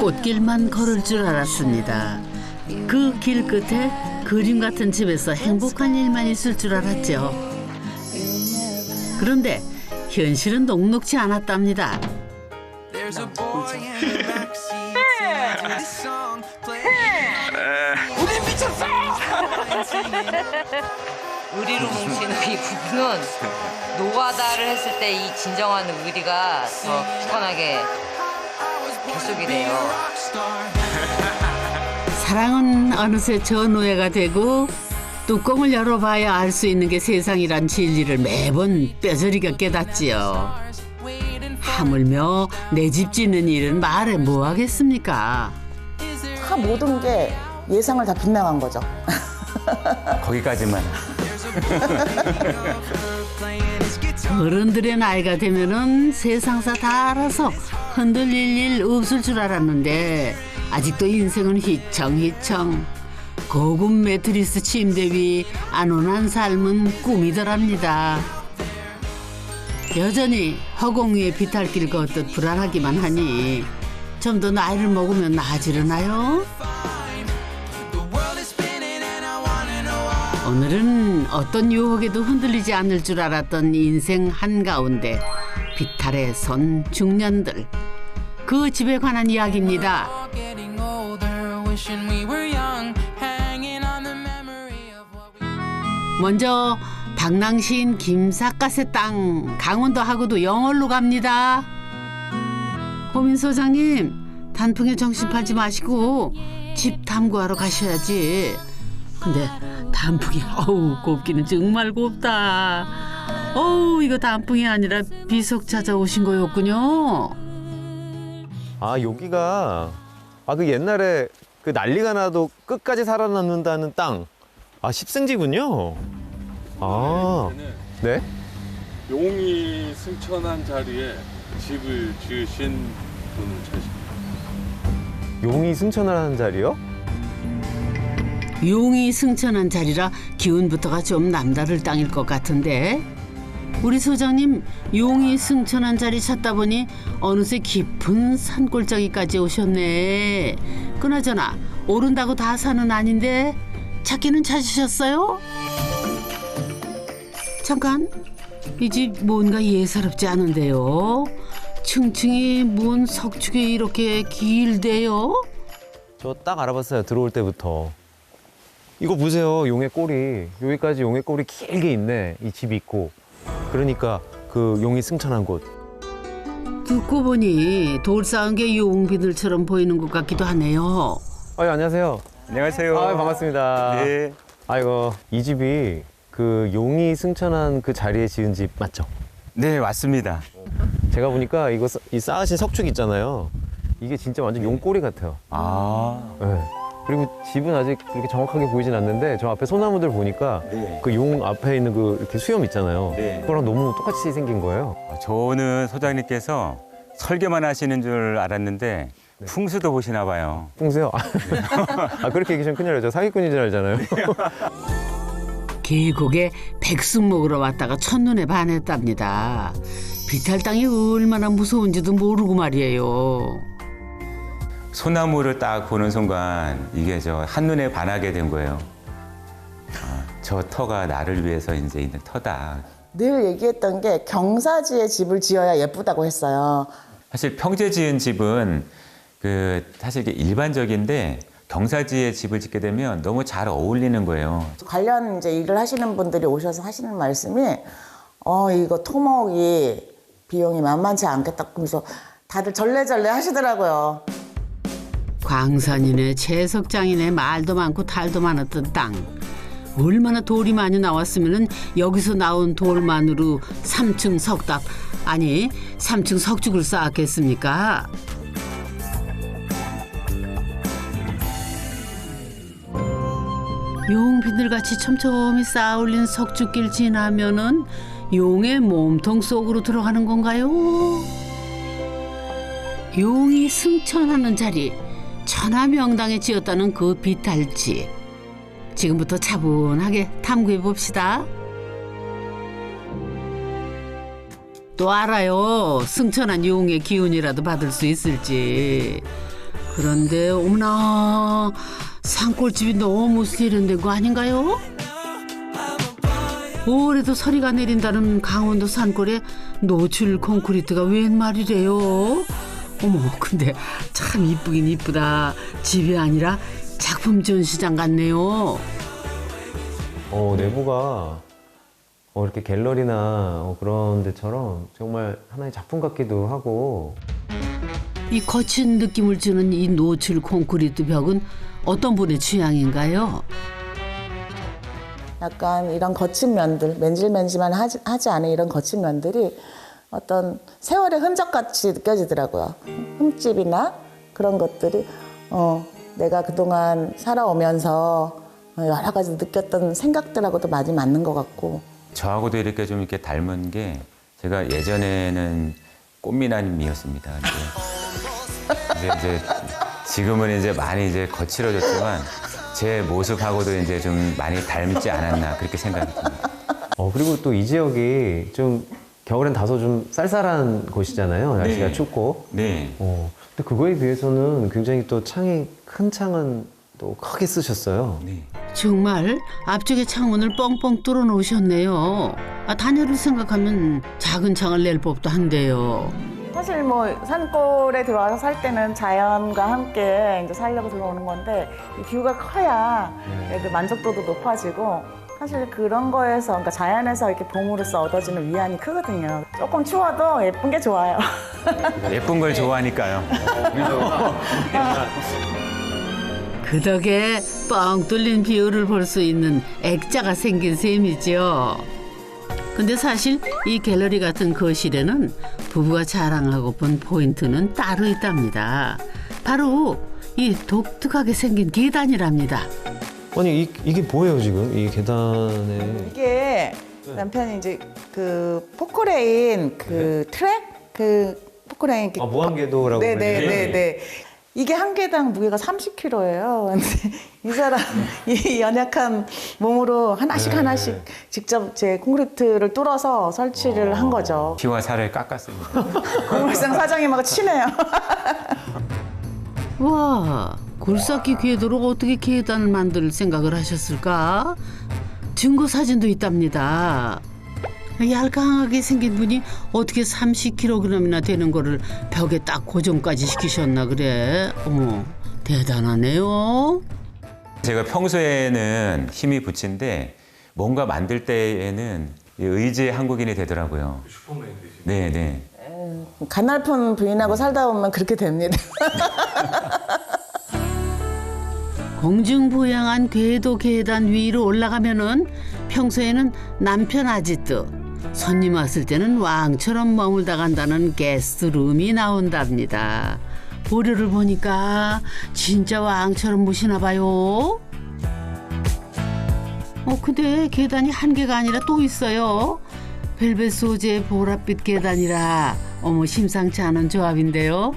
꽃길만 걸을 줄 알았습니다. 그 길 끝에 그림 같은 집에서 행복한 일만 있을 줄 알았죠. 그런데 현실은 녹록지 않았답니다. 우리 미쳤어! 의리로 뭉치는 이 부부는 노가다를 했을 때 이 진정한 의리가 더 굳건하게 결속이 돼요. 사랑은 어느새 전우애가 되고 뚜껑을 열어봐야 알 수 있는 게 세상이란 진리를 매번 뼈저리게 깨닫지요. 하물며 내 집 짓는 일은 말해 뭐 하겠습니까? 다 모든 게 예상을 다 빗나간 거죠. 거기까지만. 어른들의 나이가 되면은 세상사 다 알아서 흔들릴 일 없을 줄 알았는데 아직도 인생은 휘청휘청. 고급 매트리스 침대 위 안온한 삶은 꿈이더랍니다. 여전히 허공 위에 비탈길 걷듯 불안하기만 하니 좀 더 나이를 먹으면 나아지려나요? 오늘은 어떤 유혹에도 흔들리지 않을 줄 알았던 인생 한가운데 비탈에 선 중년들. 그 집에 관한 이야기입니다. 먼저 방랑시인 김삿갓의 땅 강원도하고도 영월로 갑니다. 고민 소장님, 단풍에 정신 팔지 마시고 집 탐구하러 가셔야지. 근데 단풍이 곱기는 정말 곱다. 이거 단풍이 아니라 비석 찾아오신 거였군요. 아, 여기가 그 옛날에 그 난리가 나도 끝까지 살아남는다는 땅. 십생지군요. 네? 용이 승천한 자리에 집을 지으신 분을 찾으십니다. 용이 승천을 하는 자리요? 용이 승천한 자리라 기운부터가 좀 남다를 땅일 것 같은데 우리 소장님 용이 승천한 자리 찾다 보니 어느새 깊은 산골짜기까지 오셨네. 그나저나 오른다고 다 산은 아닌데 찾기는 찾으셨어요? 잠깐, 이 집 뭔가 예사롭지 않은데요. 층층이 문 석축이 이렇게 길대요? 저 딱 알아봤어요. 들어올 때부터. 이거 보세요. 용의 꼬리. 여기까지 용의 꼬리 길게 있네. 이 집이 있고. 그러니까 그 용이 승천한 곳. 듣고 보니 돌 쌓은 게 용비늘처럼 보이는 것 같기도 하네요. 안녕하세요. 안녕하세요. 반갑습니다. 네. 이거 이 집이 그 용이 승천한 그 자리에 지은 집 맞죠? 네, 맞습니다. 제가 보니까 이 쌓으신 석축 있잖아요. 이게 진짜 완전 용 꼬리 같아요. 네. 그리고 집은 아직 그렇게 정확하게 보이진 않는데 저 앞에 소나무들 보니까 네. 그 용 앞에 있는 그 이렇게 수염 있잖아요. 네. 그거랑 너무 똑같이 생긴 거예요. 저는 소장님께서 설계만 하시는 줄 알았는데 풍수도 보시나 봐요. 풍수요? 그렇게 얘기하시면 큰일 나죠. 사기꾼인 줄 알잖아요. 계곡에 백숙 먹으러 왔다가 첫눈에 반했답니다. 비탈 땅이 얼마나 무서운지도 모르고 말이에요. 소나무를 딱 보는 순간 이게 저 한눈에 반하게 된 거예요. 저 터가 나를 위해서 이제 있는 터다. 늘 얘기했던 게 경사지에 집을 지어야 예쁘다고 했어요. 사실 평지에 지은 집은 사실 이게 일반적인데 경사지에 집을 짓게 되면 너무 잘 어울리는 거예요. 관련 이제 일을 하시는 분들이 오셔서 하시는 말씀이 이거 토목이 비용이 만만치 않겠다 그러면서 다들 절레절레 하시더라고요. 광산이네 채석장이네 말도 많고 탈도 많았던 땅. 얼마나 돌이 많이 나왔으면 여기서 나온 돌만으로 3층 석답 아니 3층 석축을 쌓았겠습니까? 용비늘같이 촘촘히 쌓아올린 석축길 지나면은 용의 몸통 속으로 들어가는 건가요? 용이 승천하는 자리 천하명당에 지었다는 그 비탈지. 지금부터 차분하게 탐구해 봅시다. 또 알아요. 승천한 용의 기운이라도 받을 수 있을지. 그런데 어머나 산골집이 너무 세련된 거 아닌가요? 올해도 서리가 내린다는 강원도 산골에 노출 콘크리트가 웬 말이래요? 어머 근데 참 이쁘긴 이쁘다. 집이 아니라 작품 전시장 같네요. 내부가 이렇게 갤러리나 그런 데처럼 정말 하나의 작품 같기도 하고. 이 거친 느낌을 주는 이 노출 콘크리트 벽은 어떤 분의 취향인가요? 약간 이런 거친 면들, 맨질맨질만 하지 않은 이런 거친 면들이 어떤 세월의 흔적같이 느껴지더라고요. 흠집이나 그런 것들이 내가 그동안 살아오면서 여러 가지 느꼈던 생각들하고도 많이 맞는 것 같고. 저하고도 이렇게 좀 이렇게 닮은 게 제가 예전에는 꽃미남이었습니다. 이제 지금은 이제 많이 이제 거칠어졌지만 제 모습하고도 이제 좀 많이 닮지 않았나 그렇게 생각이 듭니다. 그리고 또 이 지역이 좀 겨울엔 다소 좀 쌀쌀한 곳이잖아요. 날씨가 네. 춥고. 네. 근데 그거에 비해서는 굉장히 또 큰 창은 또 크게 쓰셨어요. 네. 정말 앞쪽에 창문을 뻥뻥 뚫어 놓으셨네요. 단열을 생각하면 작은 창을 낼 법도 한데요. 사실 뭐 산골에 들어와서 살 때는 자연과 함께 이제 살려고 들어오는 건데 이 뷰가 커야 그 만족도도 높아지고 사실 그런 거에서 그러니까 자연에서 이렇게 봄으로써 얻어지는 위안이 크거든요. 조금 추워도 예쁜 게 좋아요. 예쁜 걸 좋아하니까요. 그 덕에 뻥 뚫린 뷰를 볼 수 있는 액자가 생긴 셈이죠. 근데 사실 이 갤러리 같은 거실에는 부부가 자랑하고픈 포인트는 따로 있답니다. 바로 이 독특하게 생긴 계단이랍니다. 아니 이게 뭐예요 지금 이 계단에? 이게 남편이 이제 그 포크레인 그 트랙 그 포크레인 무한궤도라고. 네네네네. 이게 한 개당 무게가 30kg예요. 근데 이 사람 이 연약한 몸으로 하나씩 직접 제 콘크리트를 뚫어서 설치를 한 거죠. 피와 살을 깎았습니다. 고물상 사장님하고 친해요. 와, 굴삭기 궤도로 어떻게 계단을 만들 생각을 하셨을까? 증거 사진도 있답니다. 얄강하게 생긴 분이 어떻게 30kg이나 되는 거를 벽에 딱 고정까지 시키셨나 그래. 어머, 대단하네요. 제가 평소에는 힘이 붙인데 뭔가 만들 때에는 의지의 한국인이 되더라고요. 슈퍼맨 되시죠? 네. 가날픈 부인하고 살다 보면 그렇게 됩니다. 공중부양한 궤도 계단 위로 올라가면은 평소에는 남편 아지트, 손님 왔을 때는 왕처럼 머물다 간다는 게스트룸이 나온답니다. 보료를 보니까 진짜 왕처럼 모시나 봐요. 근데 계단이 한 개가 아니라 또 있어요. 벨벳 소재의 보랏빛 계단이라 어머 심상치 않은 조합인데요.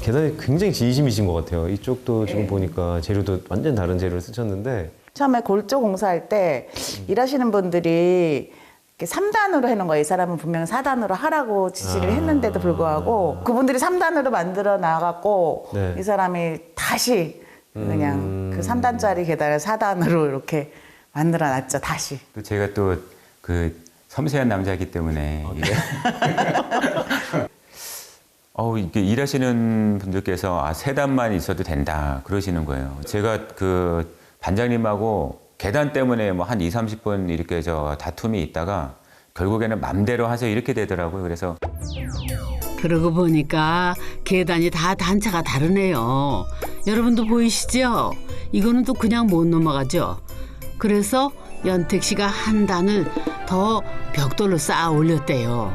계단이 굉장히 진심이신 것 같아요. 이쪽도 지금 보니까 재료도 완전 다른 재료를 쓰셨는데. 처음에 골조 공사할 때 일하시는 분들이 이렇게 3단으로 해놓은 거예요. 이 사람은 분명히 4단으로 하라고 지시를 했는데도 불구하고 그분들이 3단으로 만들어 나갔고 네. 이 사람이 다시 그냥 그 3단짜리 계단을 4단으로 이렇게 만들어 놨죠. 다시. 또 제가 또 그 섬세한 남자이기 때문에 이렇게 일하시는 분들께서 3단만 있어도 된다 그러시는 거예요. 제가 그 반장님하고 계단 때문에 뭐 한 20-30분 이렇게 다툼이 있다가 결국에는 맘대로 하세요 이렇게 되더라고요. 그래서 그러고 보니까 계단이 다 단차가 다르네요. 여러분도 보이시죠? 이거는 또 그냥 못 넘어가죠. 그래서 연택 씨가 한 단을 더 벽돌로 쌓아 올렸대요.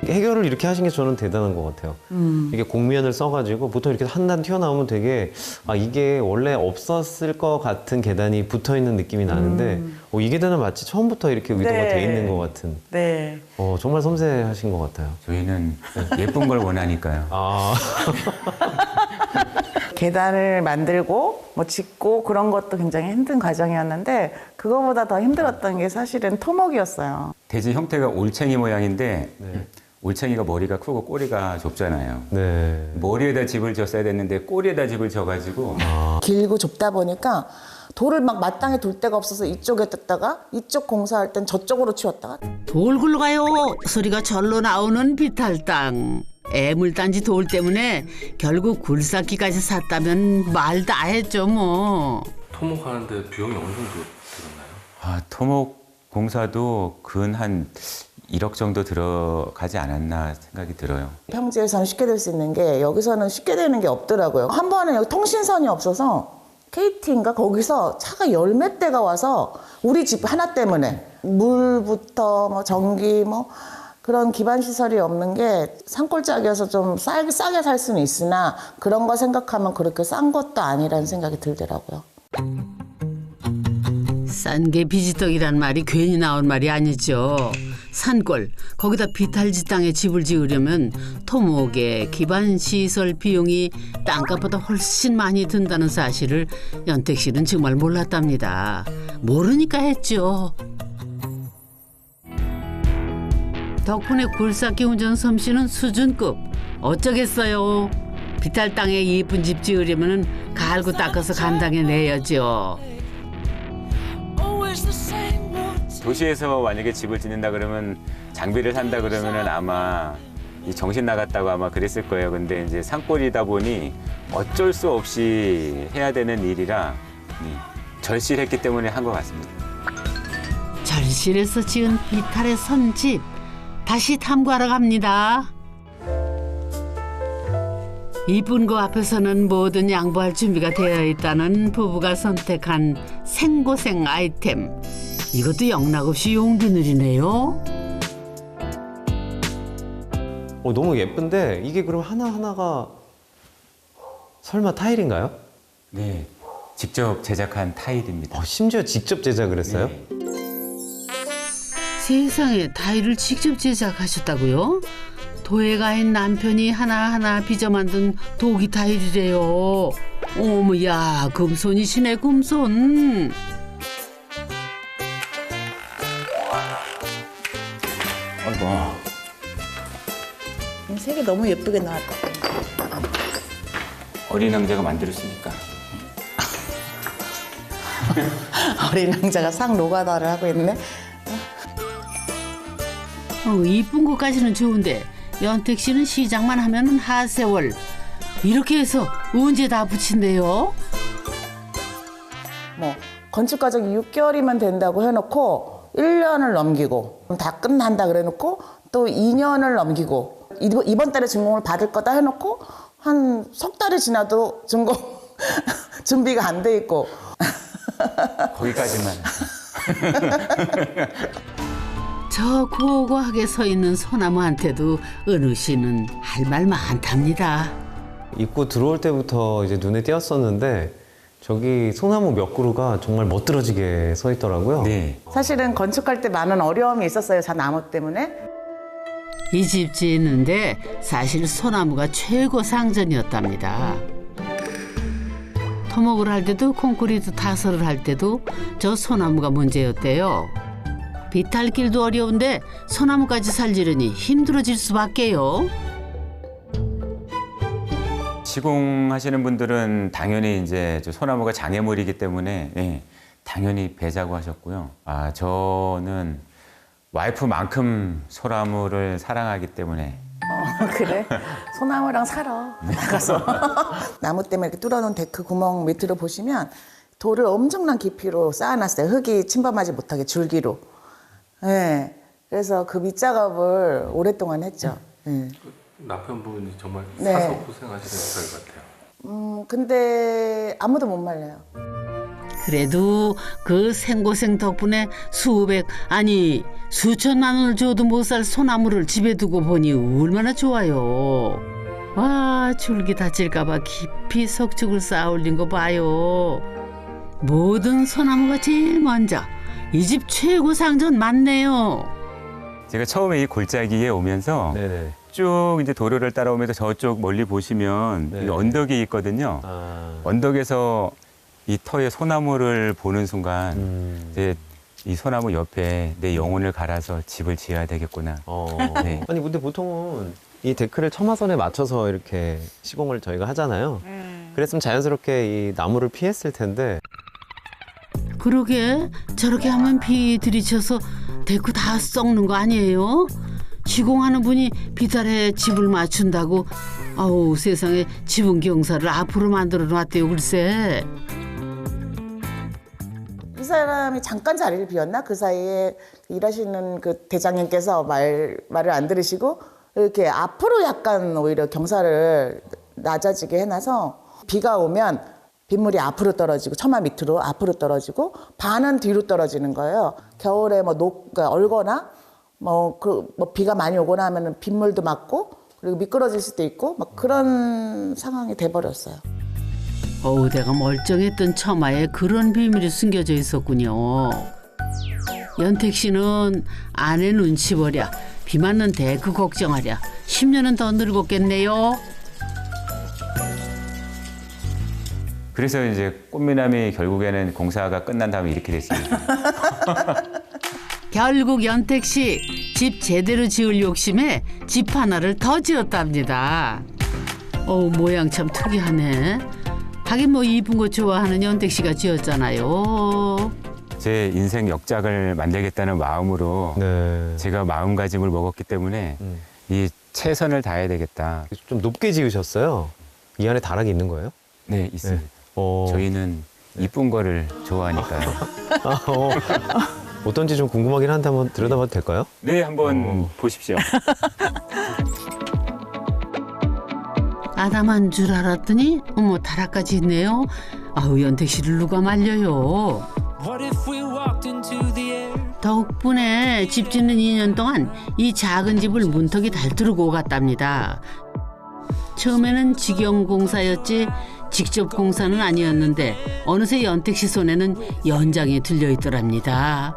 해결을 이렇게 하신 게 저는 대단한 것 같아요. 이게 곡면을 써가지고 보통 이렇게 한 단 튀어나오면 되게 이게 원래 없었을 것 같은 계단이 붙어 있는 느낌이 나는데 이 계단은 마치 처음부터 이렇게 의도가 네. 돼 있는 것 같은. 네. 정말 섬세하신 것 같아요. 저희는 예쁜 걸 원하니까요. 계단을 만들고 뭐 짓고 그런 것도 굉장히 힘든 과정이었는데 그거보다 더 힘들었던 게 사실은 토목이었어요. 대지 형태가 올챙이 모양인데 올챙이가 머리가 크고 꼬리가 좁잖아요. 네. 머리에다 집을 졌어야 됐는데 꼬리에다 집을 져가지고 길고 좁다 보니까 돌을 막 마땅히 둘 데가 없어서 이쪽에 뒀다가 이쪽 공사할 땐 저쪽으로 치웠다가 돌 굴러가요 소리가 절로 나오는 비탈 땅. 애물단지 돌 때문에 결국 굴삭기까지 샀다면 말 다 했죠 뭐. 토목하는데 비용이 어느 정도 들었나요? 토목 공사도 근 한 1억 정도 들어가지 않았나 생각이 들어요. 평지에서는 쉽게 될 수 있는 게 여기서는 쉽게 되는 게 없더라고요. 한 번은 여기 통신선이 없어서 KT인가 거기서 차가 열 몇 대가 와서 우리 집 하나 때문에 물부터 뭐 전기 뭐 그런 기반 시설이 없는 게 산골짜기여서 좀 싸게 살 수는 있으나 그런 거 생각하면 그렇게 싼 것도 아니라는 생각이 들더라고요. 싼 게 비지떡이란 말이 괜히 나온 말이 아니죠. 산골 거기다 비탈지 땅에 집을 지으려면 토목의 기반 시설 비용이 땅값보다 훨씬 많이 든다는 사실을 연택 씨는 정말 몰랐답니다. 모르니까 했죠. 덕분에 굴삭기 운전 솜씨는 수준급. 어쩌겠어요. 비탈 땅에 예쁜 집 지으려면 갈고 닦아서 감당해 내야죠. 도시에서 만약에 집을 짓는다 그러면 장비를 산다 그러면은 아마 이 정신 나갔다고 아마 그랬을 거예요. 근데 이제 산골이다 보니 어쩔 수 없이 해야 되는 일이라 절실했기 때문에 한 것 같습니다. 절실해서 지은 비탈의 선집 다시 탐구하러 갑니다. 이쁜 거 앞에서는 뭐든 양보할 준비가 되어 있다는 부부가 선택한 생고생 아이템. 이것도 영락없이 용비늘이네요. 너무 예쁜데 이게 그럼 하나하나가 설마 타일인가요? 네, 직접 제작한 타일입니다. 심지어 직접 제작을 했어요? 네. 세상에 타일을 직접 제작하셨다고요? 도에 가인 남편이 하나하나 빚어 만든 도기 타일이래요. 어머야, 금손이시네 금손. 아이고. 색이 너무 예쁘게 나왔다. 어린 왕자가 만들었으니까. 어린 왕자가 상 노가다를 하고 있네. 이쁜 것까지는 좋은데 연택 씨는 시작만 하면은 하세월. 이렇게 해서 언제 다 붙인대요? 뭐 건축 과정이 6개월이면 된다고 해놓고 1년을 넘기고 다 끝난다 그래놓고 또 2년을 넘기고 이번 달에 준공을 받을 거다 해놓고 한 석 달이 지나도 준공 준비가 안 돼 있고 거기까지만. 저 고고하게 서 있는 소나무한테도 은우 씨는 할 말 많답니다. 입구 들어올 때부터 이제 눈에 띄었었는데 저기 소나무 몇 그루가 정말 멋들어지게 서 있더라고요. 네. 사실은 건축할 때 많은 어려움이 있었어요. 저 나무 때문에. 이 집 짓는데 사실 소나무가 최고 상전이었답니다. 토목을 할 때도 콘크리트 타설을 할 때도 저 소나무가 문제였대요. 비탈길도 어려운데 소나무까지 살리려니 힘들어질 수밖에요. 시공하시는 분들은 당연히 이제 저 소나무가 장애물이기 때문에 당연히 배자고 하셨고요. 저는 와이프만큼 소나무를 사랑하기 때문에 그래? 소나무랑 살아. 나가서. 나무 때문에 이렇게 뚫어놓은 데크 구멍 밑으로 보시면 돌을 엄청난 깊이로 쌓아놨어요. 흙이 침범하지 못하게 줄기로. 네. 그래서 그 밑작업을 오랫동안 했죠. 네. 남편분이 정말 네. 사서 고생하시는 스타일 같아요. 근데 아무도 못 말려요. 그래도 그 생고생 덕분에 수백 아니 수천만 원을 줘도 못 살 소나무를 집에 두고 보니 얼마나 좋아요. 와 줄기 다칠까 봐 깊이 석축을 쌓아 올린 거 봐요. 모든 소나무가 제일 먼저 이 집 최고 상전 맞네요. 제가 처음에 이 골짜기에 오면서 네네. 쭉 이제 도로를 따라오면서 저쪽 멀리 보시면 네. 이 언덕이 있거든요. 언덕에서 이 터에 소나무를 보는 순간 이제 이 소나무 옆에 내 영혼을 갈아서 집을 지어야 되겠구나. 네. 아니 근데 보통은 이 데크를 처마선에 맞춰서 이렇게 시공을 저희가 하잖아요. 그랬으면 자연스럽게 이 나무를 피했을 텐데 그러게 저렇게 하면 비 들이쳐서 데크 다 썩는 거 아니에요? 시공하는 분이 비탈에 집을 맞춘다고 아우 세상에 지붕 경사를 앞으로 만들어 놨대요 글쎄. 이 사람이 잠깐 자리를 비웠나? 그 사이에 일하시는 그 대장님께서 말을 안 들으시고 이렇게 앞으로 약간 오히려 경사를 낮아지게 해놔서 비가 오면 빗물이 앞으로 떨어지고 처마 밑으로 앞으로 떨어지고 반은 뒤로 떨어지는 거예요. 겨울에 그러니까 얼거나 비가 많이 오거나 하면은 빗물도 맞고 그리고 미끄러질 수도 있고 막 그런 상황이 돼버렸어요. 어우 내가 멀쩡했던 처마에 그런 비밀이 숨겨져 있었군요. 연택 씨는 아내 눈치 보랴 비 맞는 데크 걱정하랴 10년은 더 늙었겠네요. 그래서 이제 꽃미남이 결국에는 공사가 끝난 다음에 이렇게 됐습니다. 결국 연택 씨 집 제대로 지을 욕심에 집 하나를 더 지었답니다. 어우 모양 참 특이하네. 하긴 뭐 이쁜 거 좋아하는 연택 씨가 지었잖아요. 제 인생 역작을 만들겠다는 마음으로 네. 제가 마음가짐을 먹었기 때문에 이 최선을 다해야 되겠다. 좀 높게 지으셨어요. 이 안에 다락이 있는 거예요? 네, 있습니다. 어. 저희는 이쁜 거를 좋아하니까요. 어떤지 좀 궁금하긴 한데 한번 들여다봐도 될까요? 네, 한번 보십시오. 아담한 줄 알았더니 어머 다락까지 있네요. 아우 연택 씨를 누가 말려요. 덕분에 집 짓는 2년 동안 이 작은 집을 문턱이 닳도록 갔답니다. 처음에는 직영공사였지 직접 공사는 아니었는데 어느새 연택 씨 손에는 연장이 들려있더랍니다.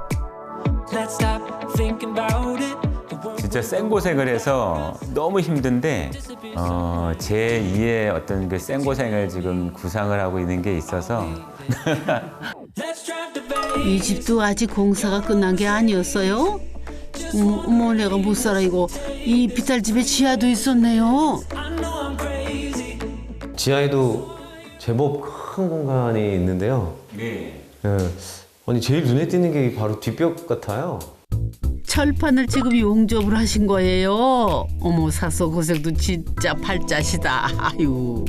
진짜 생고생을 해서 너무 힘든데 제 2의 어떤 그 생고생을 지금 구상을 하고 있는 게 있어서 이 집도 아직 공사가 끝난 게 아니었어요? 어머 내가 못 살아 이거. 이 비탈집에 지하도 있었네요. 지하에도 제법 큰 공간이 있는데요. 네. 예. 아니 제일 눈에 띄는 게 바로 뒷벽 같아요. 철판을 지금 용접을 하신 거예요. 어머 사서 고생도 진짜 팔자시다. 아유.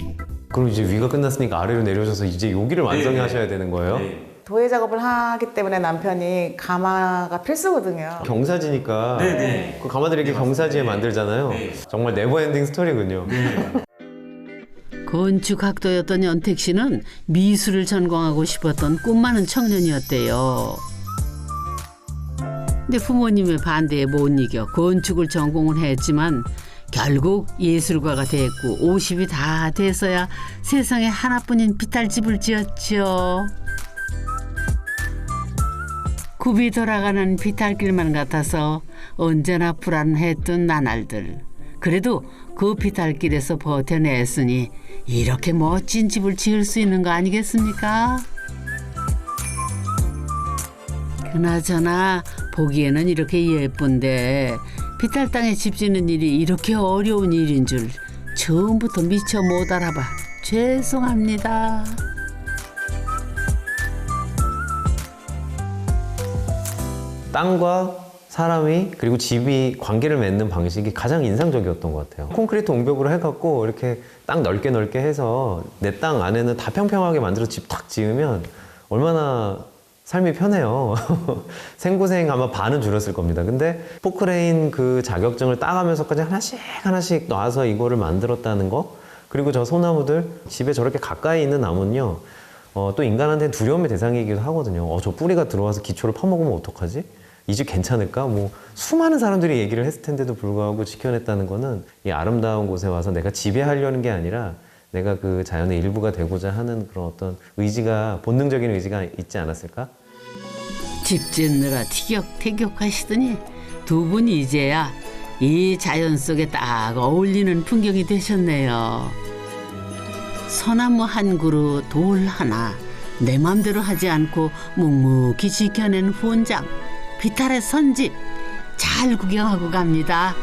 그럼 이제 위가 끝났으니까 아래로 내려오셔서 이제 여기를 완성하셔야 되는 거예요? 도예 작업을 하기 때문에 남편이 가마가 필수거든요. 경사지니까 그 가마들이 이렇게 경사지에 만들잖아요. 정말 네버엔딩 스토리군요. 건축학도였던 연택 씨는 미술을 전공하고 싶었던 꿈 많은 청년이었대요. 근데 부모님의 반대에 못 이겨 건축을 전공을 했지만 결국 예술가가 됐고 50이 다 돼서야 세상에 하나뿐인 비탈집을 지었죠. 굽이 돌아가는 비탈길만 같아서 언제나 불안했던 나날들. 그래도 그 비탈길에서 버텨냈으니 이렇게 멋진 집을 지을 수 있는 거 아니겠습니까? 그나저나 보기에는 이렇게 예쁜데 비탈 땅에 집 짓는 일이 이렇게 어려운 일인 줄 처음부터 미처 못 알아봐 죄송합니다. 땅과 사람이 그리고 집이 관계를 맺는 방식이 가장 인상적이었던 것 같아요. 콘크리트 옹벽으로 해갖고 이렇게 땅 넓게 해서 내 땅 안에는 다 평평하게 만들어서 집 탁 지으면 얼마나 삶이 편해요. 생고생 아마 반은 줄였을 겁니다. 근데 포크레인 그 자격증을 따가면서까지 하나씩 놔서 이거를 만들었다는 거, 그리고 저 소나무들 집에 저렇게 가까이 있는 나무는요 또 인간한테는 두려움의 대상이기도 하거든요. 저 뿌리가 들어와서 기초를 파먹으면 어떡하지? 이 집 괜찮을까? 뭐 수많은 사람들이 얘기를 했을 텐데도 불구하고 지켜냈다는 거는 이 아름다운 곳에 와서 내가 지배하려는 게 아니라 내가 그 자연의 일부가 되고자 하는 그런 어떤 의지가, 본능적인 의지가 있지 않았을까? 집 짓느라 티격태격하시더니 두 분이 이제야 이 자연 속에 딱 어울리는 풍경이 되셨네요. 소나무 한 그루, 돌 하나, 내 맘대로 하지 않고 묵묵히 지켜낸 후원장. 비탈의 선집. 잘 구경하고 갑니다.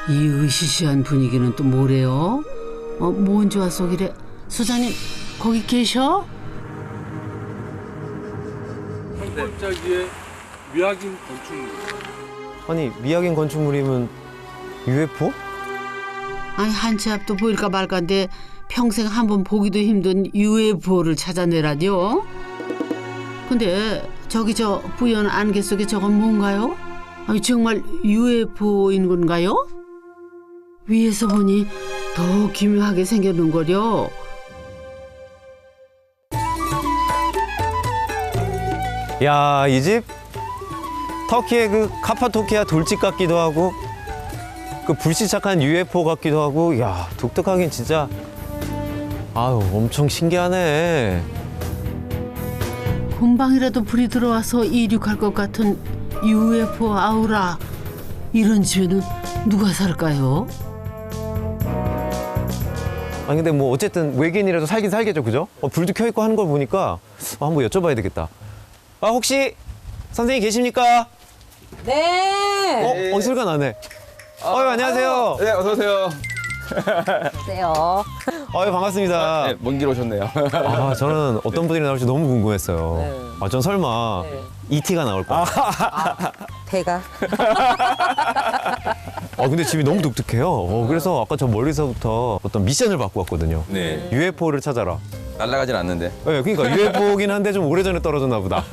이 으시시한 분위기는 또 뭐래요? 뭔 좋아 속이래. 소장님 거기 계셔? 산골짜기의 미학인 건축물. 아니 미학인 건축물이면 UFO? 아니 한 치 앞도 보일까 말까인데 평생 한번 보기도 힘든 UFO를 찾아내라뇨? 근데 저기 저 뿌연 안개 속에 저건 뭔가요? 아니 정말 UFO인 건가요? 위에서 보니 더 기묘하게 생겼는 거려. 야, 이 집 터키의 그 카파도키아 돌집 같기도 하고 그 불시착한 UFO 같기도 하고 야, 독특하긴 진짜 아유, 엄청 신기하네. 금방이라도 불이 들어와서 이륙할 것 같은 UFO 아우라. 이런 집에는 누가 살까요? 아니 근데 뭐 어쨌든 외계인이라도 살긴 살겠죠, 그죠? 불도 켜있고 하는 걸 보니까 한번 여쭤봐야 되겠다. 아, 혹시 선생님 계십니까? 네. 소리가 나네. 안녕하세요. 네, 어서 오세요. 안녕하세요. 반갑습니다. 네, 먼 길 오셨네요. 아, 저는 어떤 분들이 나올지 너무 궁금했어요. 네. 아, 전 설마 ET가 나올까? 배가. 근데 집이 너무 독특해요. 그래서 아까 저 멀리서부터 어떤 미션을 받고 왔거든요. 네. UFO를 찾아라. 날아가진 않는데. 네, 그러니까 UFO긴 한데 좀 오래전에 떨어졌나 보다.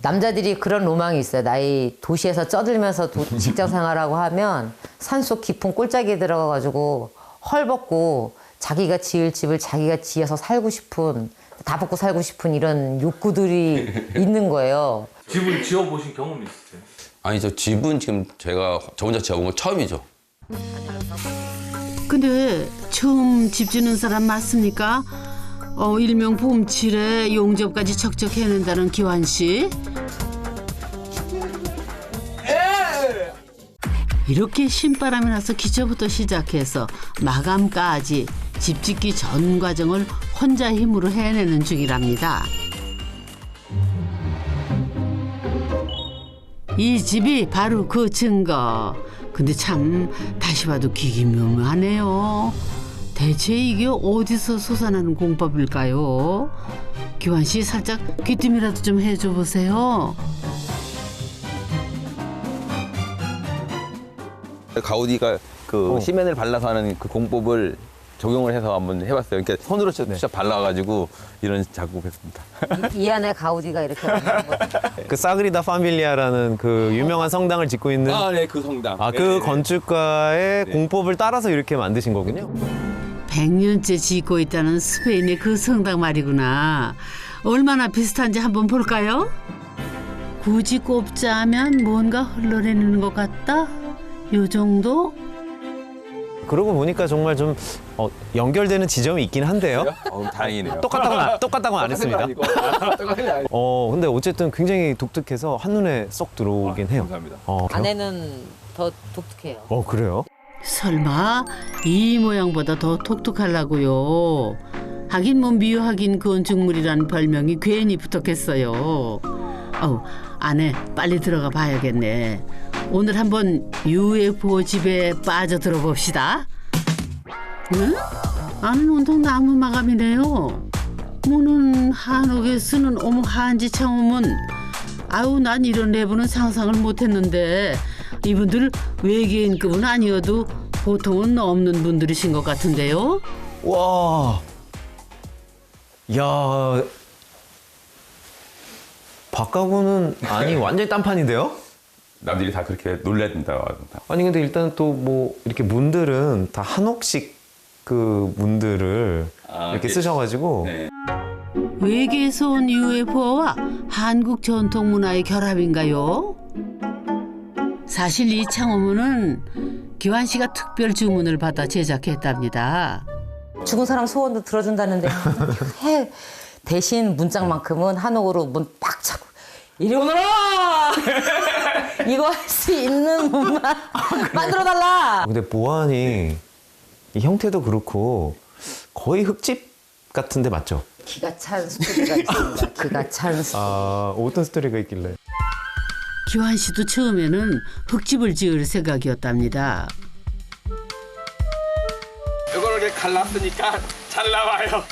남자들이 그런 로망이 있어요. 나이 도시에서 쪄들면서 직장 생활하고 하면 산속 깊은 꼴짜기에 들어가가지고 헐벗고 자기가 지을 집을 자기가 지어서 살고 싶은, 다 벗고 살고 싶은 이런 욕구들이 있는 거예요. 집을 지어보신 경험이 있으세요? 아니, 저 집은 지금 제가 저 혼자 지어본 건 처음이죠. 근데 처음 집 짓는 사람 맞습니까? 일명 봄칠에 용접까지 척척 해낸다는 기환 씨. 이렇게 신바람이 나서 기초부터 시작해서 마감까지 집 짓기 전 과정을 혼자 힘으로 해내는 중이랍니다. 이 집이 바로 그 증거. 근데 참 다시 봐도 기기묘묘하네요. 대체 이게 어디서 솟아나는 공법일까요? 기환 씨 살짝 귀띔이라도 좀 해줘 보세요. 가우디가 그 시멘을 발라서 하는 그 공법을 적용을 해서 한번 해봤어요. 그러니까 손으로 직접 발라가지고 이런 작업했습니다. 이 안에 가우디가 이렇게 만든 거죠. 그 사그리다 파밀리아라는 그 유명한 성당을 짓고 있는 네, 그 성당. 그 건축가의 공법을 따라서 이렇게 만드신 거군요. 100년째 짓고 있다는 스페인의 그 성당 말이구나. 얼마나 비슷한지 한번 볼까요? 굳이 꼽자면 뭔가 흘러내리는 것 같다? 요 정도? 그러고 보니까 정말 좀 연결되는 지점이 있긴 한데요. 다행이네요. 똑같다고는 안 했습니다. 근데 어쨌든 굉장히 독특해서 한눈에 쏙 들어오긴 해요. 감사합니다. 안에는 더 독특해요. 그래요? 설마 이 모양보다 더 독특하려고요. 하긴 뭐 미화하긴 건축물이란 별명이 괜히 붙었겠어요. 안에 빨리 들어가 봐야겠네. 오늘 한번 UFO 집에 빠져들어 봅시다. 응? 안은 온통 나무 마감이네요. 문은 한옥에 쓰는 한지 창호문. 난 이런 내부는 상상을 못했는데 이분들 외계인급은 아니어도 보통은 없는 분들이신 것 같은데요. 와, 야, 바깥은 아니 완전히 딴판인데요? 남들이 다 그렇게 놀란다고 합니다. 아니 근데 일단 또 뭐 이렇게 문들은 다 한옥식 그 문들을 이렇게 쓰셔가지고 네. 외계에서 온 UFO와 한국 전통 문화의 결합인가요? 사실 이 창호문은 기환 씨가 특별 주문을 받아 제작했답니다. 죽은 사람 소원도 들어준다는데 대신 문짝만큼은 한옥으로 문 빡 차고 이리 오너라! 이거 할 수 있는 문만 만들어달라! 근데 보안이 이 형태도 그렇고 거의 흙집 같은데 맞죠? 기가 찬 스토리가 있습니다. 기가 찬 스토리. 아, 어떤 스토리가 있길래? 기환 씨도 처음에는 흙집을 지을 생각이었답니다. 이거를 이렇게 갈랐으니까 잘 나와요.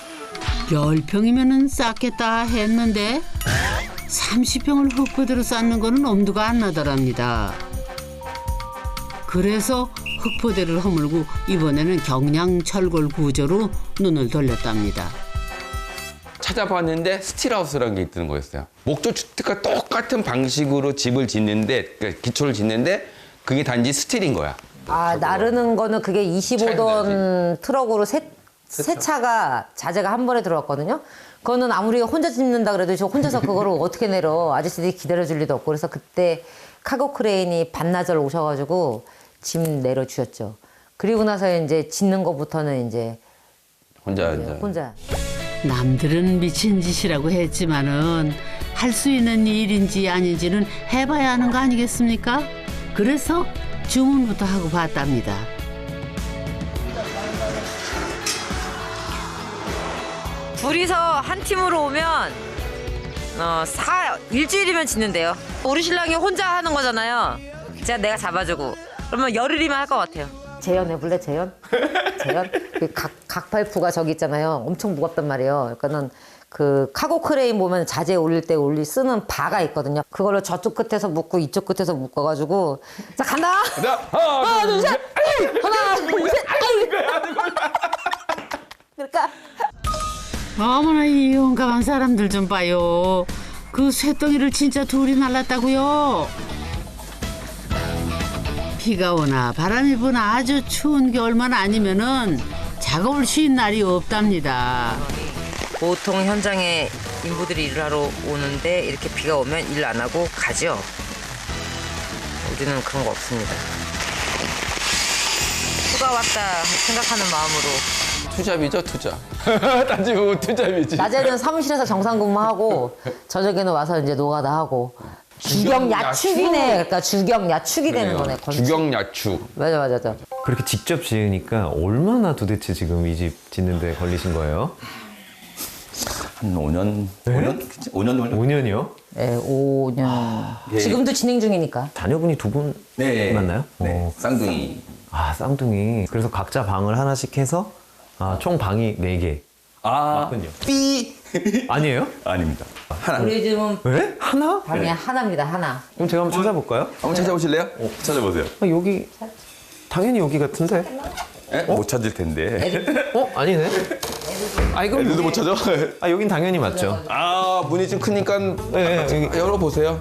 10평이면은 쌓겠다 했는데 30평을 흙포대로 쌓는 거는 엄두가 안 나더랍니다. 그래서 흙포대를 허물고 이번에는 경량 철골 구조로 눈을 돌렸답니다. 찾아봤는데 스틸하우스라는 게 있는 거였어요. 목조 주택과 똑같은 방식으로 집을 짓는데, 그러니까 기초를 짓는데 그게 단지 스틸인 거야. 아, 나르는 거는 그게 25돈 트럭으로 세 차가 자재가 한 번에 들어왔거든요. 그거는 아무리 혼자 짓는다 그래도 저 혼자서 그거를 어떻게 내려. 아저씨들이 기다려줄 리도 없고. 그래서 그때 카고 크레인이 반나절 오셔가지고 짐 내려주셨죠. 그리고 나서 이제 짓는 거부터는 이제 혼자. 남들은 미친 짓이라고 했지만은 할 수 있는 일인지 아닌지는 해봐야 하는 거 아니겠습니까? 그래서 주문부터 하고 봤답니다. 둘이서 한 팀으로 오면 일주일이면 짓는데요. 우리 신랑이 혼자 하는 거잖아요. 내가 잡아주고 그러면 열흘이면 할 것 같아요. 재현 해볼래? 재현? 그 각 파이프가 저기 있잖아요. 엄청 무겁단 말이에요. 그러니까는 그 카고 크레인 보면 자재 올릴 때 쓰는 바가 있거든요. 그걸로 저쪽 끝에서 묶고 이쪽 끝에서 묶어가지고 자 간다. 하나 둘 셋. 하나 둘 셋. 그러니까. 어머나 이 용감한 사람들 좀 봐요. 그 쇳덩이를 진짜 둘이 날랐다고요. 비가 오나 바람이 부나 아주 추운 겨울만 아니면은 작업을 쉰 날이 없답니다. 보통 현장에 인부들이 일을 하러 오는데 이렇게 비가 오면 일 안 하고 가죠. 우리는 그런 거 없습니다. 휴가 왔다 생각하는 마음으로. 투잡이죠, 투잡. 따지고 투잡이지. 낮에는 사무실에서 정상 근무하고 저녁에는 와서 이제 노가다 하고. 주경 야축이네. 그러니까 주경 야축이 되는 거네. 주경 야축. 맞아. 그렇게 직접 지으니까 얼마나 도대체 지금 이 집 짓는데 걸리신 거예요? 한 5년? 네? 5년? 그치? 5년 걸려. 5년이요? 네, 5년. 지금도 진행 중이니까. 자녀분이 두 분 맞나요? 네, 쌍둥이. 아, 쌍둥이. 그래서 각자 방을 하나씩 해서 총 방이 4개. 맞군요. 삐! 아니에요? 아닙니다. 하나. 우리 집은 네? 하나? 방이 하나입니다, 하나. 그럼 제가 한번 찾아볼까요? 한번 찾아보실래요? 찾아보세요. 여기 당연히 여기 같은데. 못 찾을 텐데. 아니네. 이거 애들도 못 찾아? 여긴 당연히 맞죠. 문이 좀 크니까 네, 여기. 열어보세요.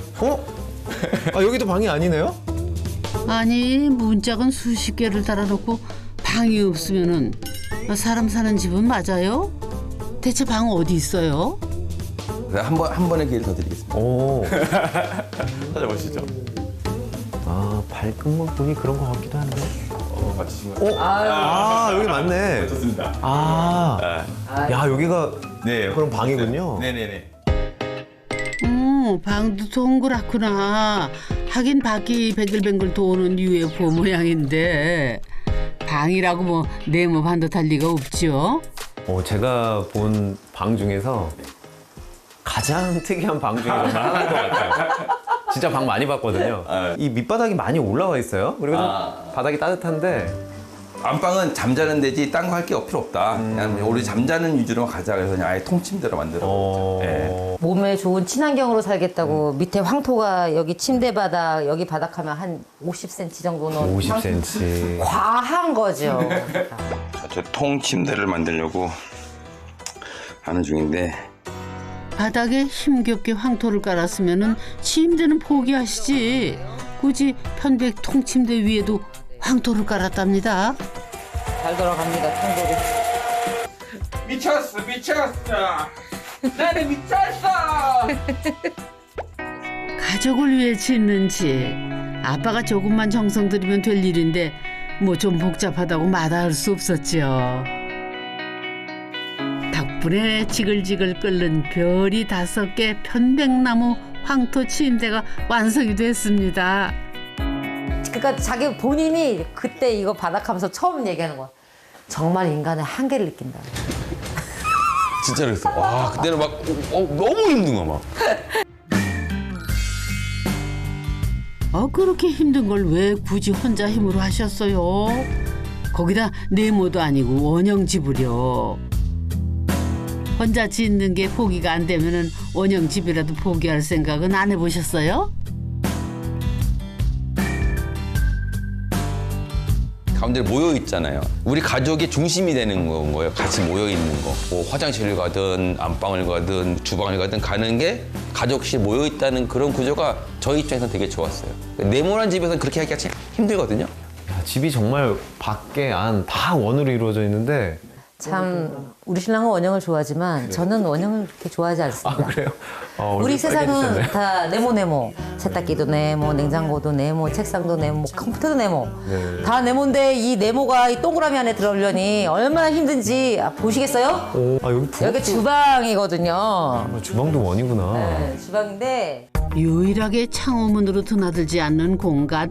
여기도 방이 아니네요? 아니 문짝은 수십 개를 달아놓고 방이 없으면은 사람 사는 집은 맞아요? 대체 방 어디 있어요? 한 번의 기회를 더 드리겠습니다. 오. 찾아보시죠. 발끝만 보니 그런 것 같기도 한데. 맞추신 거. 여기 맞네. 좋습니다. 야, 여기가 네. 그런 방이군요. 네네네. 방도 동그랗구나. 하긴 바퀴 뱅글뱅글 도는 UFO 모양인데 방이라고 뭐 네모 반듯할 리가 없죠. 제가 본 방 중에서 가장 특이한 방 중에 정말 하나인 것 같아요. 진짜 방 많이 봤거든요. 이 밑바닥이 많이 올라와 있어요. 그리고 좀 바닥이 따뜻한데. 안방은 잠자는 데지 딴 거 할 게 필요 없다. 그냥 우리 잠자는 위주로 가자. 그래서 그냥 아예 통침대로 만들어. 네. 몸에 좋은 친환경으로 살겠다고 밑에 황토가 여기 침대 바닥, 여기 바닥 하면 한 50cm 정도는 50cm. 과한 거죠. 저 통침대를 만들려고 하는 중인데. 바닥에 힘겹게 황토를 깔았으면은 침대는 포기하시지. 굳이 편백 통침대 위에도 황토를 깔았답니다. 잘 돌아갑니다, 통돌이. 미쳤어. 나는 미쳤어. 가족을 위해 짓는 집. 아빠가 조금만 정성 들이면 될 일인데 뭐 좀 복잡하다고 마다할 수 없었죠. 덕분에 지글지글 끓는 별이 5개 편백나무 황토 침대가 완성이 됐습니다. 그러니까 자기 본인이 그때 이거 바닥하면서 처음 얘기하는 거야. 정말 인간의 한계를 느낀다. 진짜 그랬어. 와, 그때는 막 너무 힘든 거 막. 그렇게 힘든 걸 왜 굳이 혼자 힘으로 하셨어요? 거기다 네모도 아니고 원형집을요. 혼자 짓는 게 포기가 안 되면은 원형집이라도 포기할 생각은 안 해보셨어요? 가운데 모여 있잖아요. 우리 가족의 중심이 되는 거예요. 같이 모여 있는 거. 뭐 화장실을 가든 안방을 가든 주방을 가든 가는 게 가족이 모여 있다는 그런 구조가 저희 입장에서는 되게 좋았어요. 네모난 집에서는 그렇게 하기가 참 힘들거든요. 야, 집이 정말 밖에 안 다 원으로 이루어져 있는데 참 우리 신랑은 원형을 좋아하지만 저는 원형을 그렇게 좋아하지 않습니다. 그래요? 우리 세상은 다 네모. 세탁기도 네모, 냉장고도 네모, 책상도 네모, 컴퓨터도 네모. 다 네모인데 이 네모가 이 동그라미 안에 들어오려니 얼마나 힘든지 보시겠어요? 여기 주방이거든요. 주방도 원이구나. 네, 주방인데 유일하게 창호문으로 드나들지 않는 공간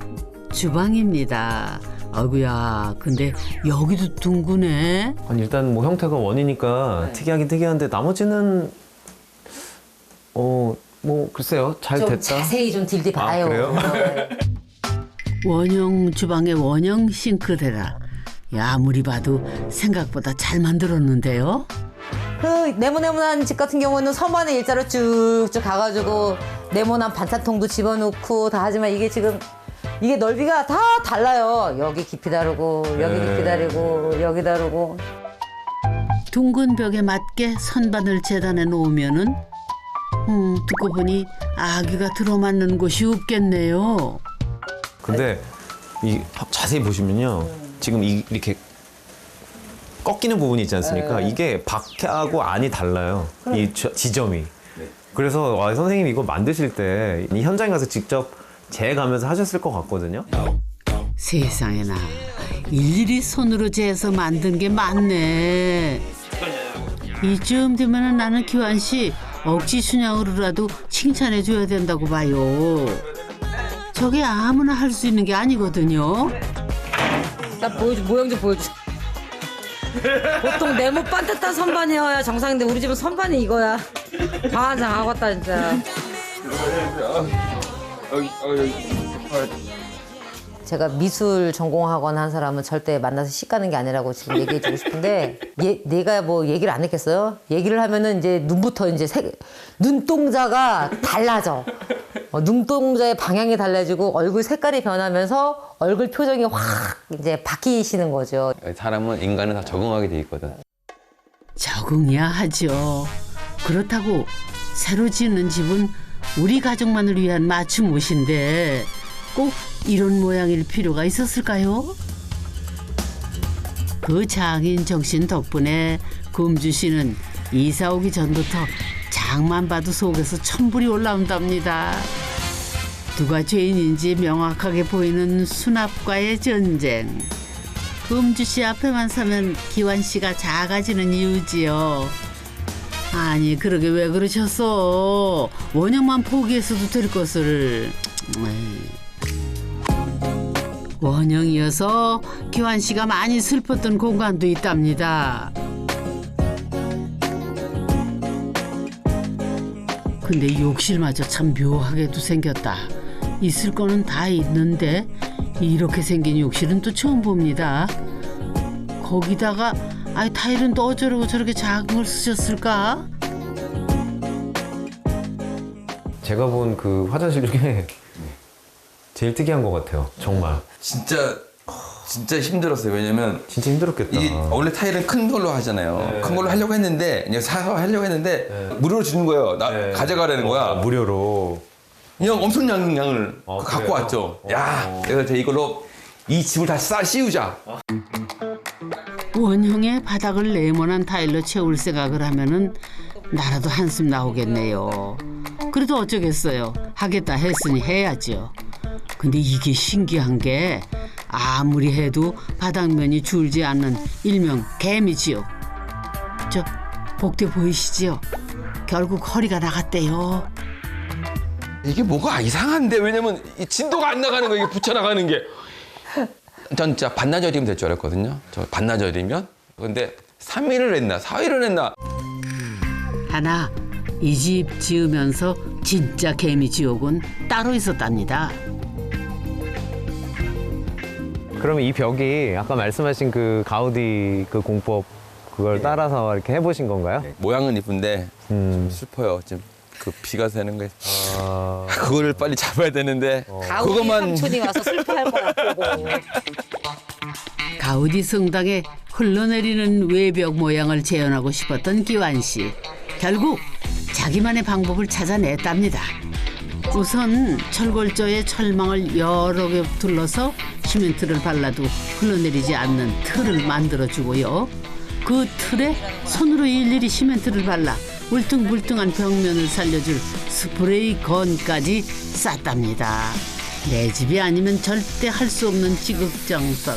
주방입니다. 아이고야, 근데 여기도 둥그네. 아니 일단 뭐 형태가 원이니까 특이하긴 특이한데 나머지는 뭐 글쎄요 잘 좀 됐다. 자세히 좀 딜디 봐요. 그래요? 네. 원형 주방에 원형 싱크대라. 야, 아무리 봐도 생각보다 잘 만들었는데요. 그 네모네모난 집 같은 경우는 선반에 일자로 쭉쭉 가가지고 네모난 반찬통도 집어넣고 다 하지만 이게 지금 이게 넓이가 다 달라요. 여기 깊이 다르고 여기 깊이 다르고 여기 다르고. 둥근 벽에 맞게 선반을 재단해 놓으면은 듣고 보니 아기가 들어맞는 곳이 없겠네요. 근데 이 자세히 보시면요 지금 이렇게 꺾이는 부분이 있지 않습니까? 이게 밖하고 안이 달라요. 이 지점이. 그래서 선생님이 이거 만드실 때 이 현장에 가서 직접 재가면서 하셨을 것 같거든요. 세상에나 일일이 손으로 재서 만든 게 많네. 이쯤 되면은 나는 기환 씨 억지 순양으로라도 칭찬해 줘야 된다고 봐요. 저게 아무나 할 수 있는 게 아니거든요. 나 보여줘, 모양 좀 보여줘. 보통 네모 반듯한 선반이어야 정상인데 우리 집은 선반이 이거야. 과한장 하겠다 진짜. 제가 미술 전공하거나 한 사람은 절대 만나서 시 가는 게 아니라고 지금 얘기해주고 싶은데 내가 뭐 얘기를 안 했겠어요? 얘기를 하면은 이제 눈부터 이제 눈동자가 달라져. 눈동자의 방향이 달라지고 얼굴 색깔이 변하면서 얼굴 표정이 확 이제 바뀌시는 거죠. 사람은 인간은 다 적응하게 돼 있거든. 적응이야 하죠. 그렇다고 새로 짓는 집은 우리 가족만을 위한 맞춤 옷인데 꼭 이런 모양일 필요가 있었을까요? 그 장인 정신 덕분에 금주 씨는 이사 오기 전부터 장만 봐도 속에서 천불이 올라온답니다. 누가 죄인인지 명확하게 보이는 수납과의 전쟁. 금주 씨 앞에만 서면 기환 씨가 작아지는 이유지요. 아니 그러게 왜 그러셨어? 원형만 포기했어도 될 것을. 원형이어서 기환 씨가 많이 슬펐던 공간도 있답니다. 근데 욕실마저 참 묘하게도 생겼다. 있을 거는 다 있는데 이렇게 생긴 욕실은 또 처음 봅니다. 거기다가 타일은 또 어쩌려고 저렇게 작은 걸 쓰셨을까? 제가 본 그 화장실 중에 제일 특이한 것 같아요. 정말. 진짜 힘들었어요. 왜냐면 진짜 힘들었겠다. 이 원래 타일은 큰 걸로 하잖아요. 큰 걸로 하려고 했는데 그냥 사서 하려고 했는데 무료로 주는 거예요. 가져가라는 거야. 무료로. 그냥 엄청난 양을 갖고 그래요? 왔죠. 야, 그래서 제가 이걸로 이 집을 다 씌우자. 원형의 바닥을 네모난 타일로 채울 생각을 하면은 나라도 한숨 나오겠네요. 그래도 어쩌겠어요. 하겠다 했으니 해야죠. 근데 이게 신기한 게 아무리 해도 바닥면이 줄지 않는 일명 개미지요. 저 복대 보이시지요? 결국 허리가 나갔대요. 이게 뭐가 이상한데 왜냐면 이 진도가 안 나가는 거 이게 붙여 나가는 게. 전 진짜 반나절이면 될 줄 알았거든요. 저 반나절이면 근데 3일을 했나 4일을 했나 하나, 이 집 지으면서 진짜 개미 지옥은 따로 있었답니다. 그러면 이 벽이 아까 말씀하신 그 가우디 그 공법 그걸 따라서 이렇게 해보신 건가요? 모양은 이쁜데 좀 슬퍼요. 지금 그 비가 새는 게 그거를 빨리 잡아야 되는데 가우디 삼촌이 와서 슬퍼할 것 같고. 가우디 성당에 흘러내리는 외벽 모양을 재현하고 싶었던 기완 씨. 결국 자기만의 방법을 찾아냈답니다. 우선 철골조에 철망을 여러 개 둘러서 시멘트를 발라도 흘러내리지 않는 틀을 만들어주고요. 그 틀에 손으로 일일이 시멘트를 발라 울퉁불퉁한 벽면을 살려줄 스프레이 건까지 쌌답니다. 내 집이 아니면 절대 할 수 없는 지극정성.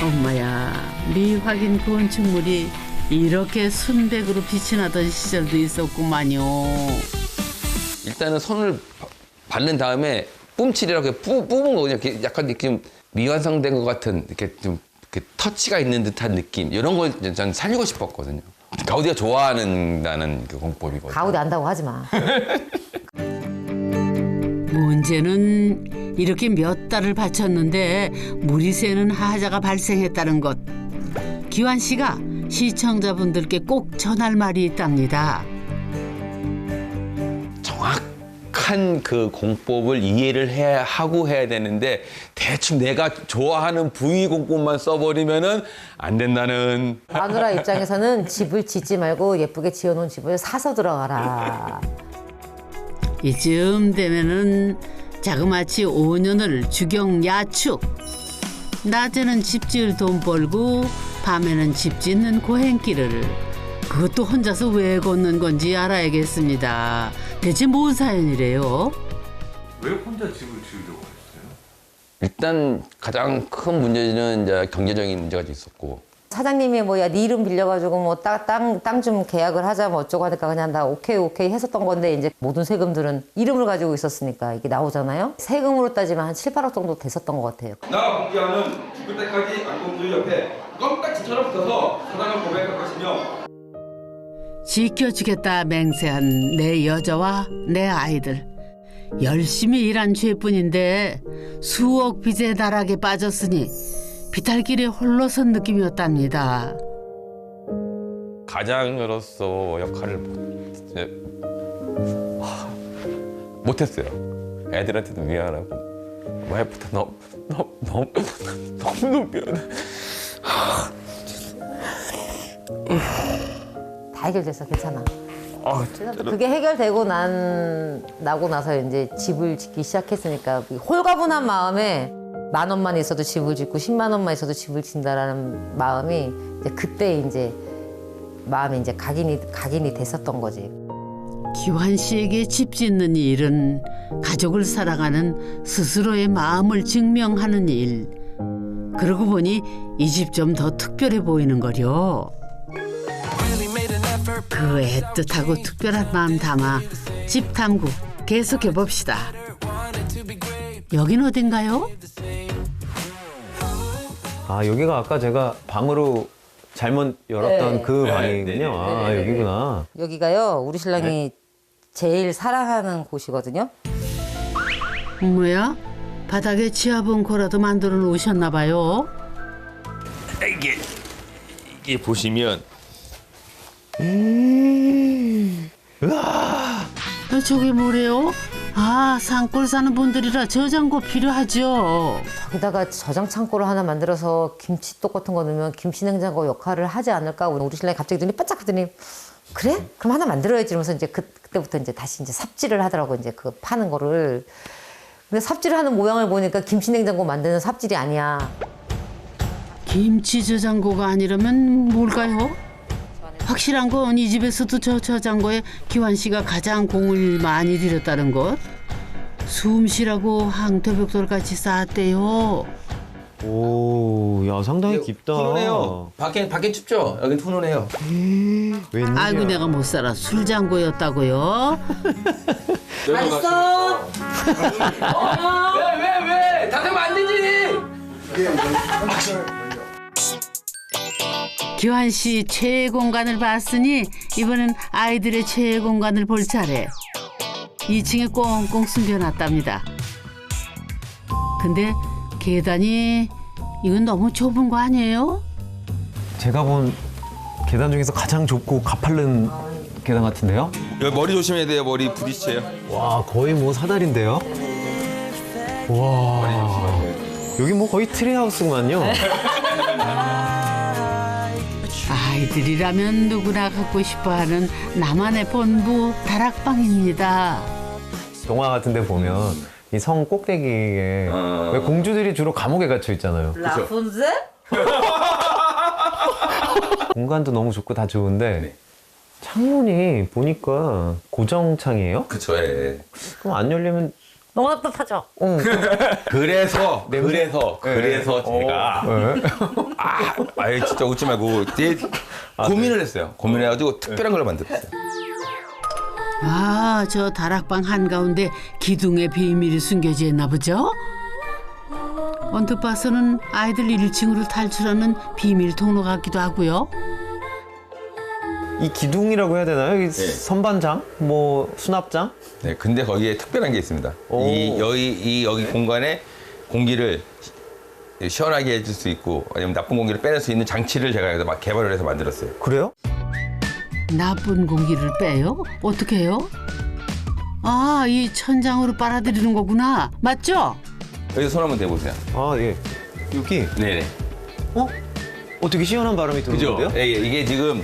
엄마야, 미확인 건축물이 이렇게 순백으로 빛이 나던 시절도 있었구만요. 일단은 손을 바른 다음에 뿜칠이라고 뽑은 거거든요. 이렇게 약간 이렇게 좀 미완성된 것 같은 이렇게 좀 이렇게 터치가 있는 듯한 느낌 이런 걸 전 살리고 싶었거든요. 가우디가 좋아하는 그 공법이거든요. 가우디 안다고 하지 마. 문제는 이렇게 몇 달을 바쳤는데 물이 새는 하자가 발생했다는 것. 기완 씨가 시청자분들께 꼭 전할 말이 있답니다. 정확한 그 공법을 이해를 해야 되는데 대충 내가 좋아하는 부위 공법만 써버리면은 안 된다는. 마누라 입장에서는 집을 짓지 말고 예쁘게 지어놓은 집을 사서 들어가라. 이쯤 되면은 자그마치 5년을 주경 야축. 낮에는 집 지을 돈 벌고 밤에는 집 짓는 고행길을. 그것도 혼자서 왜 걷는 건지 알아야겠습니다. 대체 뭔 사연이래요? 왜 혼자 집을 지으려고 했어요? 일단 가장 큰 문제는 이제 경제적인 문제가 있었고. 사장님이 뭐야 네 이름 빌려가지고 뭐 땅 좀 계약을 하자 뭐 어쩌고 하니까 그냥 나 오케이 했었던 건데 이제 모든 세금들은 이름을 가지고 있었으니까 이게 나오잖아요. 세금으로 따지면 한 7, 8억 정도 됐었던 것 같아요. 나 공기하는 죽을 때까지 안공주의 옆에 껌딱지처럼 붙어서 사랑을 고백할 것이며 지켜주겠다 맹세한 내 여자와 내 아이들. 열심히 일한 죄뿐인데 수억 빚의 나락에 빠졌으니 비탈길에 홀로 선 느낌이었답니다. 가장으로서 역할을 못했어요. 애들한테도 미안하고 와이프도 너무 미안해. 다 해결됐어, 괜찮아. 그게 해결되고 나고 나서 이제 집을 짓기 시작했으니까 홀가분한 마음에 10,000원만 있어도 집을 짓고 10만 원만 있어도 집을 짓는다라는 마음이 이제 그때 이제 마음이 이제 각인이 됐었던 거지. 기환 씨에게 집 짓는 일은 가족을 사랑하는 스스로의 마음을 증명하는 일. 그러고 보니 이 집 좀 더 특별해 보이는 거요. 그 애틋하고 특별한 마음 담아 집 탐구 계속해 봅시다. 여긴 어딘가요? 아, 여기가 아까 제가 방으로 잘못 열었던 그 방이군요. 아, 여기구나. 여기가요 우리 신랑이 제일 사랑하는 곳이거든요. 뭐야? 바닥에 지하벙커라도 만들어 놓으셨나 봐요. 이게 보시면 저게 뭐래요? 아, 산골 사는 분들이라 저장고 필요하죠. 거기다가 저장 창고를 하나 만들어서 김치독 같은 거 넣으면 김치 냉장고 역할을 하지 않을까? 우리 신랑이 갑자기 눈이 반짝하더니 그래? 그럼 하나 만들어야지 이러면서 이제 그때부터 이제 다시 이제 삽질을 하더라고 이제 그 파는 거를. 근데 삽질을 하는 모양을 보니까 김치 냉장고 만드는 삽질이 아니야. 김치 저장고가 아니라면 뭘까요? 확실한 건 이 집에서도 저 저장고에 기환 씨가 가장 공을 많이 들였다는 것. 숨 쉬라고 항토벽돌같이 쌓았대요. 오, 야, 상당히 깊다. 훈훈해요. 밖엔 춥죠? 여긴 훈훈해요. 웬일이야. 아이고 내가 못 살아. 술장고였다고요? 알았어. 왜? 다 되면 안 되지! 기환 씨 최애 공간을 봤으니 이번엔 아이들의 최애 공간을 볼 차례. 2층에 꽁꽁 숨겨놨답니다. 근데 계단이 이건 너무 좁은 거 아니에요? 제가 본 계단 중에서 가장 좁고 가파른 계단 같은데요? 여기 머리 조심해야 돼요. 머리 부딪혀요. 와, 거의 뭐 사다리인데요? 와, 여기 뭐 거의 트리하우스구만요. 아이들이라면 누구나 갖고 싶어하는 나만의 본부 다락방입니다. 동화 같은 데 보면 이 성 꼭대기에 왜 공주들이 주로 감옥에 갇혀 있잖아요. 라푼젤? 공간도 너무 좋고 다 좋은데 창문이 보니까 고정창이에요? 그쵸. 예. 그럼 안 열리면 너무 답답하죠? 그래서 제가 아예 진짜 웃지 말고 되게 고민을 했어요. 고민해가지고 특별한 걸 만들었어요. 아, 저 다락방 한가운데 기둥의 비밀이 숨겨져 있나 보죠? 언뜻 봐서는 아이들 1층으로 탈출하는 비밀 통로 같기도 하고요. 이 기둥이라고 해야 되나요? 이 선반장? 뭐 수납장? 네, 근데 거기에 특별한 게 있습니다. 오. 여기 공간에 공기를 시원하게 해줄 수 있고 아니면 나쁜 공기를 빼낼 수 있는 장치를 제가 여기서 막 개발을 해서 만들었어요. 그래요? 나쁜 공기를 빼요? 어떻게 해요? 아, 이 천장으로 빨아들이는 거구나. 맞죠? 여기서 손 한번 대보세요. 아, 예. 여기 네네. 어? 되게 시원한 바람이 그죠? 들어오는데요? 예, 이게 지금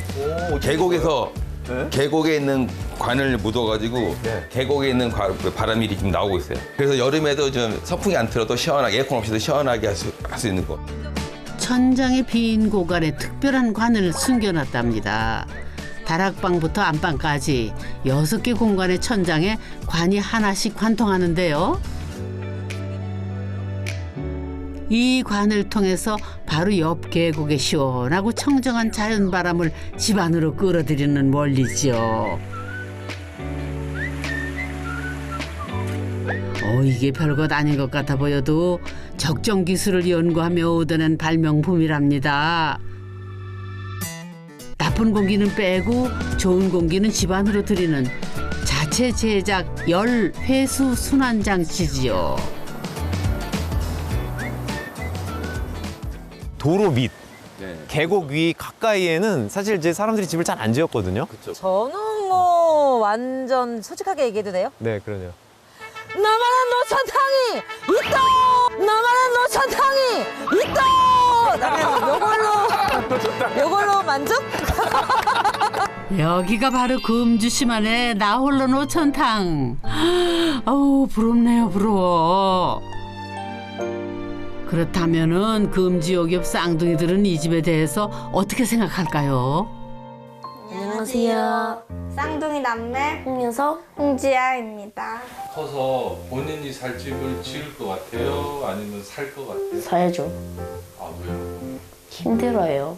계곡에서 계곡에 있는 관을 묻어가지고 계곡에 있는 바람이 지금 나오고 있어요. 그래서 여름에도 좀 선풍기 안 틀어도 시원하게 에어컨 없이도 시원하게 할 수 있는 거. 천장의 빈 공간에 특별한 관을 숨겨놨답니다. 다락방부터 안방까지 6개 공간의 천장에 관이 하나씩 관통하는데요. 이 관을 통해서 바로 옆 계곡의 시원하고 청정한 자연 바람을 집 안으로 끌어들이는 원리죠. 이게 별것 아닌 것 같아 보여도 적정 기술을 연구하며 얻어낸 발명품이랍니다. 나쁜 공기는 빼고 좋은 공기는 집 안으로 들이는 자체 제작 열 회수 순환 장치지요. 도로 밑, 계곡 위 가까이에는 사실 이제 사람들이 집을 잘 안 지었거든요. 저는 뭐 완전 솔직하게 얘기해도 돼요? 네, 그러네요. 나만한 노천탕이 있다! 나만한 노천탕이 있다! 요걸로 만족? 여기가 바로 금주시만의 나홀로 노천탕. 아우, 부럽네요, 부러워. 그렇다면은 금지옥 옆 쌍둥이들은 이 집에 대해서 어떻게 생각할까요? 안녕하세요. 쌍둥이 남매 홍여석. 홍지아입니다. 커서 본인이 살 집을 지을 것 같아요? 아니면 살 것 같아요? 사야죠. 아, 왜요? 힘들어요.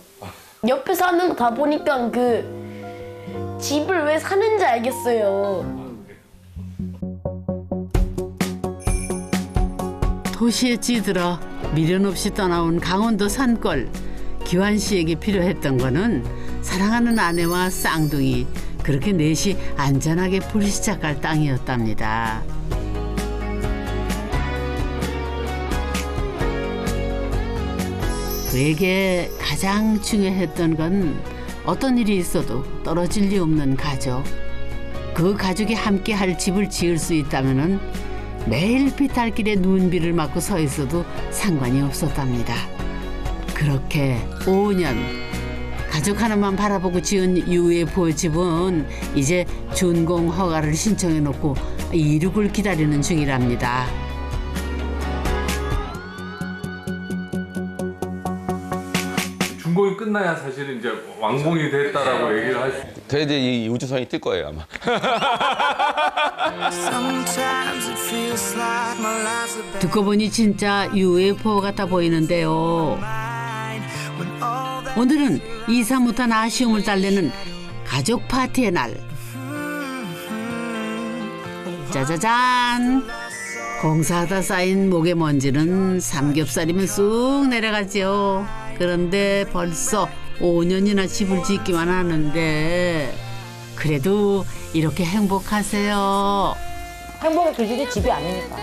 옆에 사는 거 다 보니까 그 집을 왜 사는지 알겠어요. 도시에 찌들어 미련 없이 떠나온 강원도 산골. 기환 씨에게 필요했던 거는 사랑하는 아내와 쌍둥이, 그렇게 넷이 안전하게 불시착할 땅이었답니다. 그에게 가장 중요했던 건 어떤 일이 있어도 떨어질 리 없는 가족. 그 가족이 함께 할 집을 지을 수 있다면은 매일 비탈길에 눈비를 맞고 서 있어도 상관이 없었답니다. 그렇게 5년 가족 하나만 바라보고 지은 UFO 집은 이제 준공 허가를 신청해 놓고 이륙을 기다리는 중이랍니다. 준공이 끝나야 사실은 이제 완공이 됐다라고 얘기를 할 수 있어요. 그래도 이 우주선이 뜰 거예요 아마. 듣고 보니 진짜 UFO 같아 보이는데요. 오늘은 이사 못한 아쉬움을 달래는 가족 파티의 날. 짜자잔! 공사하다 쌓인 목의 먼지는 삼겹살이면 쑥 내려가지요. 그런데 벌써 5년이나 집을 짓기만 하는데 그래도 이렇게 행복하세요. 행복의 기준이 집이 아니니까.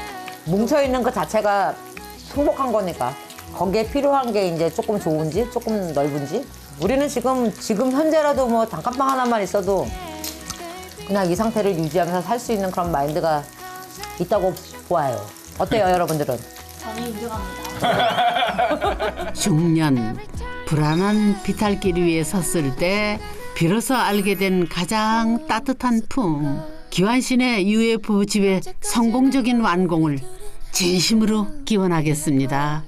뭉쳐있는 것 자체가 행복한 거니까. 거기에 필요한 게 이제 조금 좋은지, 조금 넓은지. 우리는 지금 현재라도 뭐 단칸방 하나만 있어도 그냥 이 상태를 유지하면서 살 수 있는 그런 마인드가 있다고 보아요. 어때요, 여러분들은? 저는 인정합니다. 중년 불안한 비탈길 위에 섰을 때 비로소 알게 된 가장 따뜻한 품. 기완신의 UFO 집의 성공적인 완공을 진심으로 기원하겠습니다.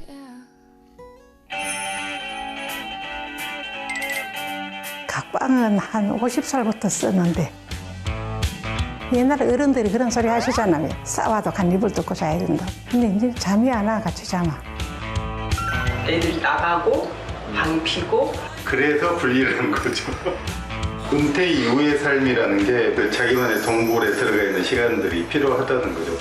각방은 한 50살부터 썼는데 옛날에 어른들이 그런 소리 하시잖아요. 싸워도 간이불 뜯고 자야 된다. 근데 이제 잠이 안 와, 같이 자마. 애들 나가고 방 피고 그래서 분리라는 거죠. 은퇴 이후의 삶이라는 게 그 자기만의 동굴에 들어가 있는 시간들이 필요하다는 거죠.